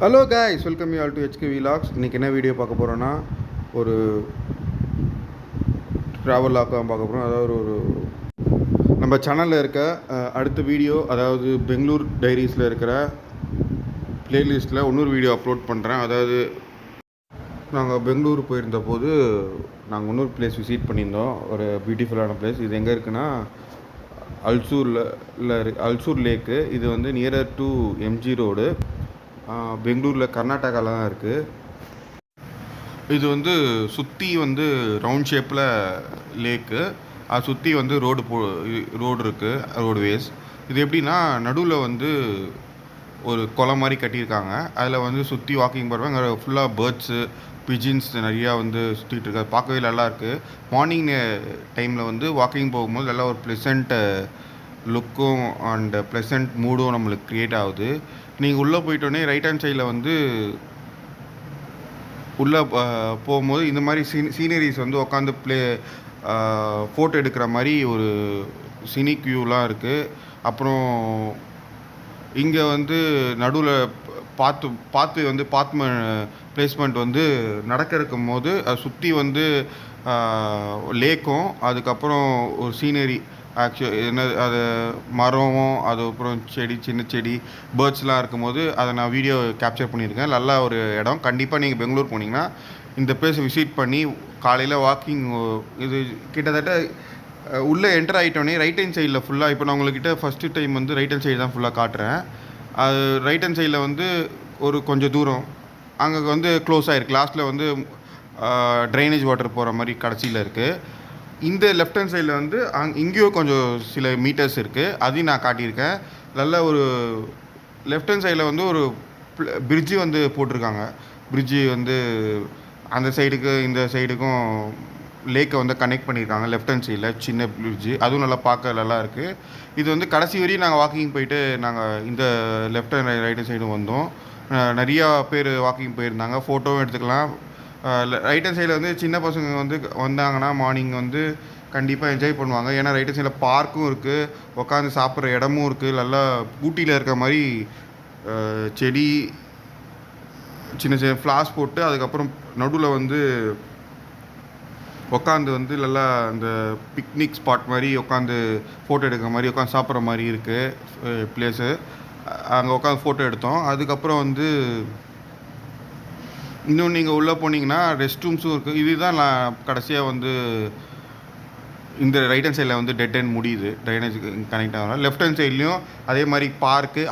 Hello guys, welcome you all to HK Vlogs. இன்றைக்கி என்ன video பார்க்க போகிறோன்னா, ஒரு ட்ராவல் லாக்காக பார்க்க போகிறோம். அதாவது ஒரு நம்ம சேனலில் இருக்க அடுத்த வீடியோ, அதாவது பெங்களூர் டைரிஸில் இருக்கிற ப்ளேலிஸ்ட்டில் இன்னொரு வீடியோ அப்லோட் பண்ணுறேன். அதாவது நாங்கள் பெங்களூர் போயிருந்த போது நாங்கள் இன்னொரு பிளேஸ் விசிட் பண்ணியிருந்தோம். ஒரு பியூட்டிஃபுல்லான பிளேஸ். இது எங்கே இருக்குன்னா, அல்சூர் லேக்கு. இது வந்து நியரர் டு MG ரோடு, பெங்களூரில் கர்நாடகாவில் தான் இருக்குது. இது வந்து சுற்றி வந்து ரவுண்ட் ஷேப்பில் லேக்கு. அது சுற்றி வந்து ரோடு இருக்குது, ரோடுவேஸ். இது எப்படின்னா, நடுவில் வந்து ஒரு குளம் மாதிரி கட்டியிருக்காங்க. அதில் வந்து சுற்றி வாக்கிங் போகிறவங்க அங்கே ஃபுல்லாக பேர்ட்ஸு, பிஜின்ஸ் நிறையா வந்து சுற்றிட்டு இருக்காது. பார்க்கவே நல்லாயிருக்கு. மார்னிங் டைமில் வந்து வாக்கிங் போகும்போது நல்லா ஒரு ப்ளசண்ட் லுக்கும் அண்ட் ப்ளசண்ட் மூடும் நம்மளுக்கு க்ரியேட் ஆகுது. நீங்கள் உள்ளே போயிட்டோன்னே ரைட் ஹேண்ட் சைடில் வந்து உள்ளே போகும்போது இந்த மாதிரி சீனரிஸ் வந்து உட்காந்து ஃபோட்டோ எடுக்கிற மாதிரி ஒரு சினிக் வியூலாம் இருக்குது. அப்புறம் இங்கே வந்து நடுவில் பார்த்து வந்து பிளேஸ்மெண்ட் வந்து நடக்கிறக்கும் போது அதை சுற்றி வந்து லேக்கும், அதுக்கப்புறம் ஒரு சீனரி என்ன அது மரமும், அதுக்கப்புறம் சின்ன செடி, பேர்ட்ஸ்லாம் இருக்கும்போது அதை நான் வீடியோ கேப்சர் பண்ணியிருக்கேன். நல்லா ஒரு இடம். கண்டிப்பாக நீங்கள் பெங்களூர் போனீங்கன்னா இந்த பிளேஸை விசிட் பண்ணி காலையில் வாக்கிங், இது கிட்டத்தட்ட உள்ளே என்டர் ஆகிட்டோன்னே ரைட் ஹேண்ட் சைடில் ஃபுல்லாக, இப்போ நான் உங்கள்கிட்ட ஃபஸ்ட்டு டைம் வந்து ரைட் ஹேண்ட் சைடு தான் ஃபுல்லாக காட்டுறேன். அது ரைட் ஹேண்ட் சைடில் வந்து ஒரு கொஞ்சம் தூரம் அங்கே வந்து க்ளோஸ் ஆகிருக்கு. லாஸ்ட்டில் வந்து ட்ரைனேஜ் வாட்டர் போகிற மாதிரி கடைசியில் இருக்குது. இந்த லெஃப்ட் ஹேண்ட் சைடில் வந்து இங்கேயும் கொஞ்சம் சில மீட்டர்ஸ் இருக்குது, அதையும் நான் காட்டியிருக்கேன். நல்ல ஒரு லெஃப்ட் ஹேண்ட் சைடில் வந்து ஒரு பிரிட்ஜு வந்து போட்டிருக்காங்க. பிரிட்ஜு வந்து அந்த சைடுக்கு இந்த சைடுக்கும் லேக்கை வந்து கனெக்ட் பண்ணியிருக்காங்க. லெஃப்ட் ஹேண்ட் சைடில் சின்ன பிரிட்ஜு, அதுவும் நல்லா பார்க்க நல்லா இருக்குது. இது வந்து கடைசி வரையும் நாங்கள் வாக்கிங் போயிட்டு நாங்கள் இந்த லெஃப்ட் ஹேண்ட் ரைட் ஹேண்ட் சைடும் வந்தோம். நிறையா பேர் வாக்கிங் போயிருந்தாங்க. ஃபோட்டோவும் எடுத்துக்கலாம். ரைட் ஹேண்ட் சைடில் வந்து சின்ன பசங்க வந்து வந்தாங்கன்னா மார்னிங் வந்து கண்டிப்பாக என்ஜாய் பண்ணுவாங்க. ஏன்னா ரைட் ஹேண்ட் சைடில் பார்க்கும் இருக்குது, உட்காந்து சாப்பிட்ற இடமும் இருக்குது. நல்லா ஊட்டியில் இருக்கிற மாதிரி செடி, சின்ன சின்ன ஃப்ளார்ஸ் போட்டு, அதுக்கப்புறம் நடுவில் வந்து உட்காந்து வந்து நல்லா அந்த பிக்னிக் ஸ்பாட் மாதிரி உட்காந்து ஃபோட்டோ எடுக்கிற மாதிரி, உட்காந்து சாப்பிட்ற மாதிரி இருக்குது பிளேஸு. அங்கே உட்காந்து ஃபோட்டோ எடுத்தோம். அதுக்கப்புறம் வந்து இன்னும் நீங்கள் உள்ளே போனீங்கன்னா ரெஸ்ட் ரூம்ஸும் இருக்குது. இதுதான் நான் கடைசியாக வந்து இந்த ரைட் ஹேண்ட் சைடில் வந்து டெட் ஹேண்ட் முடியுது, ட்ரைனேஜுக்கு கனெக்ட் ஆகலாம். லெஃப்ட் ஹேண்ட் சைட்லேயும் அதே மாதிரி பார்க்கு,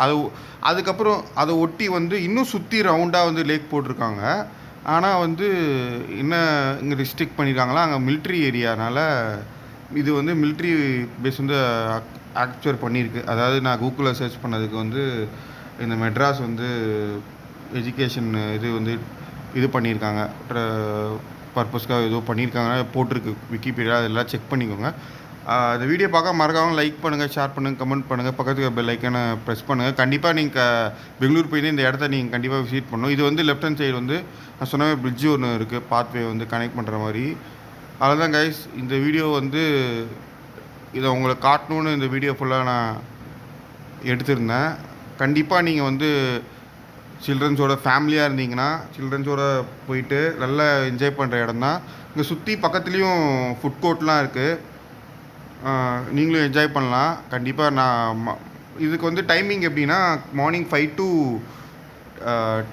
அதுக்கப்புறம் அதை ஒட்டி வந்து இன்னும் சுற்றி ரவுண்டாக வந்து லேக் போட்டிருக்காங்க. ஆனால் வந்து என்ன இங்கே ரிஸ்ட்ரிக்ட் பண்ணியிருக்காங்களா, அங்கே மிலிட்ரி ஏரியானால இது வந்து மிலிட்ரி பேஸ் வந்து ஆக்சுவல் பண்ணியிருக்கு. அதாவது நான் கூகுளில் சர்ச் பண்ணதுக்கு வந்து இந்த மெட்ராஸ் வந்து எஜுகேஷன் இது பண்ணியிருக்காங்க, பர்பஸ்க்காக ஏதோ பண்ணியிருக்காங்க, போட்டிருக்கு விக்கிபீடியா, அதெல்லாம் செக் பண்ணிக்கோங்க. இந்த வீடியோ பார்க்க மறக்காமல் லைக் பண்ணுங்கள், ஷேர் பண்ணுங்கள், கமெண்ட் பண்ணுங்கள், பக்கத்துக்கு பெல் ஐக்கானை ப்ரெஸ் பண்ணுங்கள். கண்டிப்பாக நீங்கள் பெங்களூர் போய் இந்த இடத்த நீங்கள் கண்டிப்பாக விசிட் பண்ணணும். இது வந்து லெஃப்ட் ஹேண்ட் சைடு வந்து நான் சொன்ன பிரிட்ஜு ஒன்று இருக்குது, பாத்வே வந்து கனெக்ட் பண்ணுற மாதிரி. அவ்வளோதான் கைஸ், இந்த வீடியோ வந்து இதை உங்களுக்கு காட்டணுன்னு இந்த வீடியோ ஃபுல்லாக நான் எடுத்திருந்தேன். கண்டிப்பாக நீங்கள் வந்து சில்ட்ரன்ஸோட ஃபேமிலியாக இருந்தீங்கன்னா சில்ட்ரன்ஸோட போயிட்டு நல்லா என்ஜாய் பண்ணுற இடம் தான். இங்கே சுற்றி பக்கத்துலேயும் ஃபுட் கோர்ட்லாம் இருக்குது, நீங்களும் என்ஜாய் பண்ணலாம். கண்டிப்பாக நான் இதுக்கு வந்து டைமிங் எப்படின்னா, morning 5 to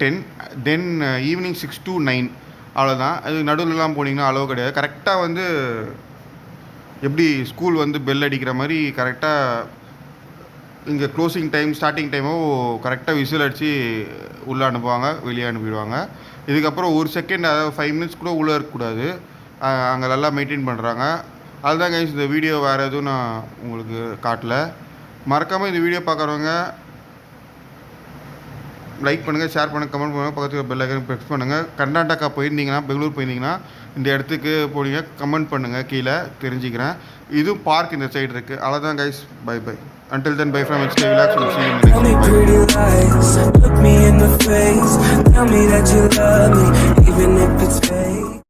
10, then evening 6 to 9, அவ்வளோதான். அது நடுவில்லாம் போனீங்கன்னா அளவு கிடையாது. கரெக்டாக வந்து எப்படி ஸ்கூல் வந்து பெல் அடிக்கிற மாதிரி கரெக்டாக இங்கே க்ளோசிங் டைம், ஸ்டார்டிங் டைமோ கரெக்டாக விசில் அடித்து உள்ளே அனுப்புவாங்க, வெளியே அனுப்பிடுவாங்க. இதுக்கப்புறம் ஒரு செகண்ட், அதாவது 5 minutes கூட உள்ளே இருக்கக்கூடாது. அங்கே நல்லா மெயின்டைன் பண்ணுறாங்க. அதுதான் கைஸ், இந்த வீடியோ வேறு எதுவும் நான் உங்களுக்கு காட்டல. மறக்காமல் இந்த வீடியோ பார்க்குறவங்க லைக் பண்ணுங்கள், ஷேர் பண்ணுங்கள், கமெண்ட் பண்ணுங்கள், பக்கத்துக்கு பெல் ஐக்கன் ப்ரெஸ் பண்ணுங்கள். கர்நாடகா போயிருந்தீங்கன்னா, பெங்களூர் போயிருந்தீங்கன்னா இந்த இடத்துக்கு போனீங்க கமெண்ட் பண்ணுங்கள், கீழே தெரிஞ்சுக்கிறேன். இதுவும் பார்க் இந்த சைடு இருக்குது. அவ்வளோதான் guys, bye bye. Until then, bye from HK Vlogs. We'll see you in the next video. Tell me pretty lies, look me in the face, tell me that you love me.